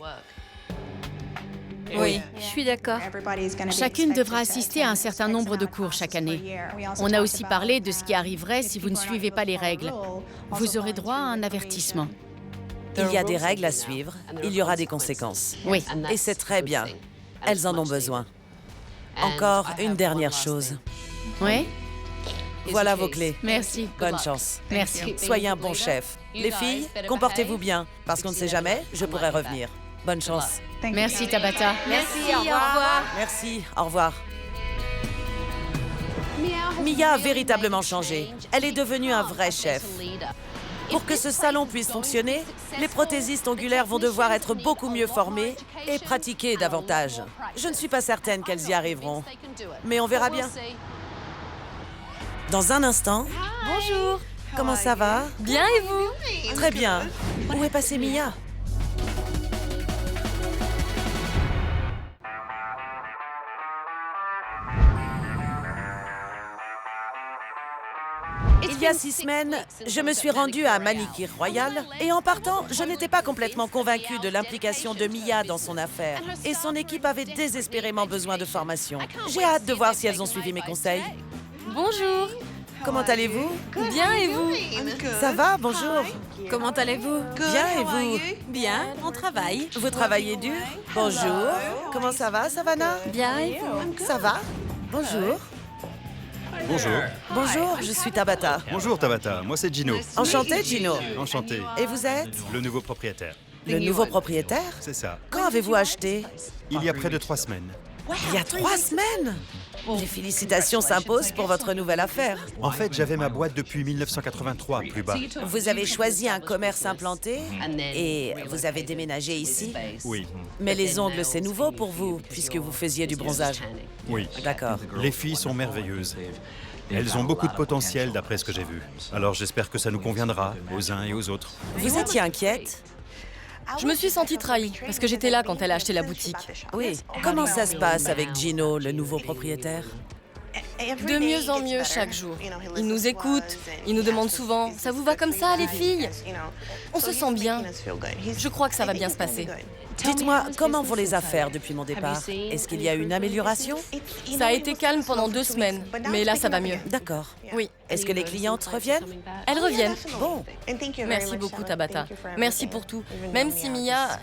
Speaker 2: Oui.
Speaker 8: Je suis d'accord.
Speaker 2: Chacune devra assister à un certain nombre de cours chaque année. On a aussi parlé de ce qui arriverait si vous ne suivez pas les règles. Vous aurez droit à un avertissement.
Speaker 1: Il y a des règles à suivre, il y aura des conséquences.
Speaker 2: Oui.
Speaker 1: Et c'est très bien. Elles en ont besoin. Encore une dernière chose.
Speaker 2: Oui?
Speaker 1: Voilà vos clés.
Speaker 2: Merci.
Speaker 1: Bonne chance.
Speaker 2: Merci.
Speaker 1: Soyez un bon chef. Les filles, comportez-vous bien, parce qu'on ne sait jamais, je pourrais revenir. Bonne chance.
Speaker 2: Merci, Tabata.
Speaker 8: Merci, au revoir.
Speaker 1: Merci, au revoir. Mia a véritablement changé. Elle est devenue un vrai chef. Pour que ce salon puisse fonctionner, les prothésistes ongulaires vont devoir être beaucoup mieux formés et pratiquer davantage. Je ne suis pas certaine qu'elles y arriveront, mais on verra bien. Dans un instant...
Speaker 7: Bonjour.
Speaker 1: Comment ça va?
Speaker 7: Bien et vous?
Speaker 1: Très bien. Où est passée Mia? Il y a 6 semaines, je me suis rendue à Manicure Royal et en partant, je n'étais pas complètement convaincue de l'implication de Mia dans son affaire. Et son équipe avait désespérément besoin de formation. J'ai hâte de voir si elles ont suivi mes conseils.
Speaker 7: Bonjour.
Speaker 1: Comment allez-vous?
Speaker 7: Bien et vous?
Speaker 1: Ça va, bonjour.
Speaker 5: Comment allez-vous?
Speaker 1: Bien et vous?
Speaker 5: Bien, on travaille.
Speaker 1: Vous travaillez dur? Bonjour. Comment ça va, Savannah?
Speaker 8: Bien et vous?
Speaker 1: Ça va? Bonjour.
Speaker 10: Bonjour.
Speaker 1: Bonjour, je suis Tabata.
Speaker 10: Bonjour Tabata, moi c'est Gino.
Speaker 1: Enchanté, Gino.
Speaker 10: Enchanté.
Speaker 1: Et vous êtes?
Speaker 10: Le nouveau propriétaire.
Speaker 1: Le nouveau propriétaire?
Speaker 10: C'est ça.
Speaker 1: Quand avez-vous acheté?
Speaker 10: Il y a près de 3 semaines.
Speaker 1: Il y a 3 semaines? Les félicitations s'imposent pour votre nouvelle affaire.
Speaker 10: En fait, j'avais ma boîte depuis 1983, plus bas.
Speaker 1: Vous avez choisi un commerce implanté et vous avez déménagé ici?
Speaker 10: Oui.
Speaker 1: Mais les ongles, c'est nouveau pour vous, puisque vous faisiez du bronzage.
Speaker 10: Oui.
Speaker 1: D'accord.
Speaker 10: Les filles sont merveilleuses. Elles ont beaucoup de potentiel d'après ce que j'ai vu. Alors j'espère que ça nous conviendra, aux uns et aux autres.
Speaker 1: Vous étiez inquiète?
Speaker 7: Je me suis sentie trahie parce que j'étais là quand elle a acheté la boutique.
Speaker 1: Oui. Comment ça se passe avec Gino, le nouveau propriétaire?
Speaker 7: De mieux en mieux chaque jour. Il nous écoute, il nous demande souvent « Ça vous va comme ça, les filles ?» On se sent bien. Je crois que ça va bien se passer.
Speaker 1: Dites-moi, comment vont les affaires depuis mon départ? Est-ce qu'il y a une amélioration?
Speaker 7: Ça a été calme pendant 2 semaines, mais là, ça va mieux.
Speaker 1: D'accord.
Speaker 7: Oui.
Speaker 1: Est-ce que les clientes reviennent?
Speaker 7: Elles reviennent.
Speaker 1: Bon.
Speaker 7: Merci beaucoup, Tabata. Merci pour tout. Même si Mia...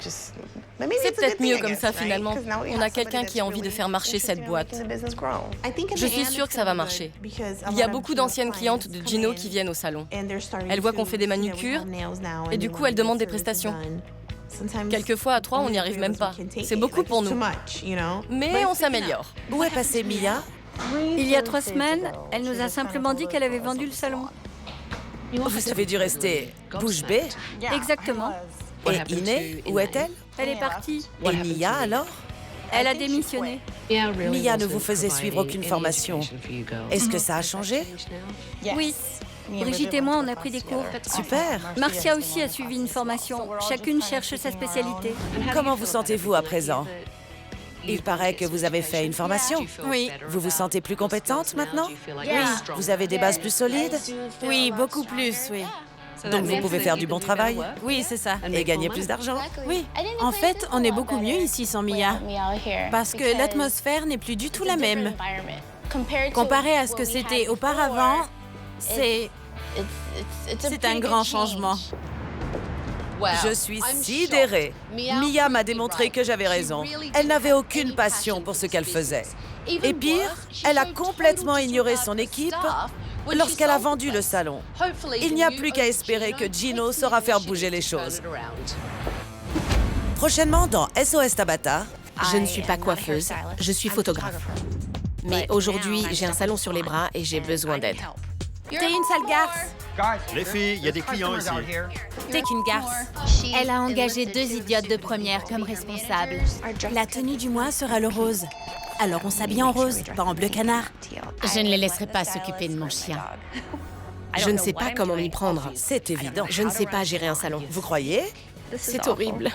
Speaker 7: C'est peut-être mieux comme ça, finalement. On a quelqu'un qui a envie de faire marcher cette boîte. Je suis sûre que ça va marcher. Il y a beaucoup d'anciennes clientes de Gino qui viennent au salon. Elles voient qu'on fait des manucures et du coup, elles demandent des prestations. Quelquefois, à 3, on n'y arrive même pas. C'est beaucoup pour nous. Mais on s'améliore.
Speaker 1: Où est passée Mia?
Speaker 3: Il y a 3 semaines, elle nous a simplement dit qu'elle avait vendu le salon.
Speaker 1: Vous avez dû rester bouche bée?
Speaker 3: Exactement.
Speaker 1: Et Iné, où est-elle?
Speaker 3: Elle est partie.
Speaker 1: Et Mia, alors?
Speaker 3: Elle a démissionné.
Speaker 1: Mia ne vous faisait suivre aucune formation. Est-ce que ça a changé?
Speaker 3: Oui. Brigitte et moi, on a pris des cours.
Speaker 1: Super.
Speaker 3: Marcia aussi a suivi une formation. Chacune cherche sa spécialité.
Speaker 1: Comment vous sentez-vous à présent? Il paraît que vous avez fait une formation.
Speaker 5: Oui.
Speaker 1: Vous vous sentez plus compétente maintenant?
Speaker 5: Oui.
Speaker 1: Vous avez des bases plus solides?
Speaker 5: Oui, beaucoup plus, oui.
Speaker 1: Donc vous pouvez faire du bon travail?
Speaker 5: Oui, c'est ça.
Speaker 1: Et gagner plus d'argent?
Speaker 5: Oui. En fait, on est beaucoup mieux ici sans Mia. Parce que l'atmosphère n'est plus du tout la même. Comparé à ce que c'était auparavant, c'est un grand changement.
Speaker 1: Je suis sidérée. Mia m'a démontré que j'avais raison. Elle n'avait aucune passion pour ce qu'elle faisait. Et pire, elle a complètement ignoré son équipe lorsqu'elle a vendu le salon. Il n'y a plus qu'à espérer que Gino saura faire bouger les choses. Prochainement dans SOS Tabata.
Speaker 4: Je ne suis pas coiffeuse, je suis photographe. Mais aujourd'hui, j'ai un salon sur les bras et j'ai besoin d'aide.
Speaker 5: T'es une sale garce.
Speaker 10: Les filles, il y a des clients ici.
Speaker 5: T'es qu'une garce.
Speaker 3: Elle a engagé 2 idiotes de première comme responsables.
Speaker 5: La tenue du mois sera le rose. Alors on s'habille en rose, pas en bleu canard.
Speaker 2: Je ne les laisserai pas s'occuper de mon chien.
Speaker 4: Je ne sais pas comment m'y prendre.
Speaker 1: C'est évident.
Speaker 4: Je ne sais pas gérer un salon.
Speaker 1: Vous croyez?
Speaker 4: C'est horrible.